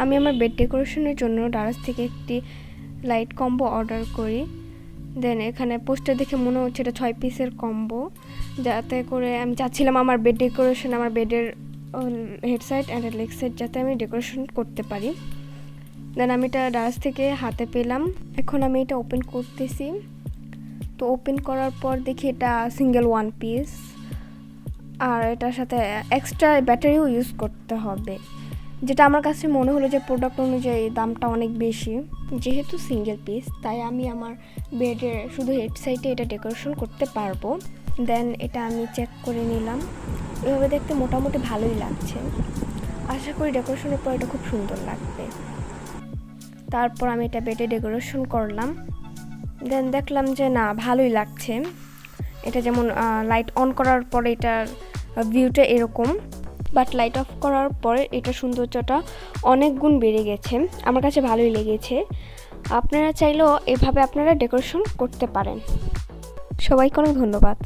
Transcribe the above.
আমি আমার বেড ডেকোরেশনের জন্য ডারাস থেকে একটি লাইট কম্বো অর্ডার করি। দেন এখানে পোস্টার দেখে মনে হচ্ছে এটা 6 পিসের কম্বো, যাতে করে আমি চাচ্ছিলাম আমার বেড ডেকোরেশন, আমার বেডের head side and leg side যাতে আমি ডেকোরেশন করতে পারি। দেন আমি এটা ডারাস থেকে হাতে পেলাম। এখন আমি এটা ওপেন করতেছি। তো ওপেন করার পর দেখি এটা সিঙ্গেল ওয়ান পিস, আর এটার সাথে এক্সট্রা ব্যাটারিও ইউজ করতে হবে, যেটা আমার কাছে মনে হলো যে প্রোডাক্ট অনুযায়ী দামটা অনেক বেশি। যেহেতু সিঙ্গেল পিস, তাই আমি আমার বেডের শুধু হেড সাইডে এটা ডেকোরেশন করতে পারবো। দেন এটা আমি চেক করে নিলাম। এভাবে দেখতে মোটামুটি ভালোই লাগছে। আশা করি ডেকোরেশনের পর এটা খুব সুন্দর লাগবে। তারপর আমি এটা বেডে ডেকোরেশন করলাম। দেন দেখলাম যে না, ভালোই লাগছে। এটা যেমন লাইট অন করার পরে এটার ভিউটা এরকম, বাট লাইট অফ করার পরে এটা সৌন্দর্যটা অনেক গুণ বেড়ে গেছে। আমার কাছে ভালোই লেগেছে। আপনারা চাইলেও এভাবে আপনারা ডেকোরেশন করতে পারেন। সবাইকে অনেক ধন্যবাদ।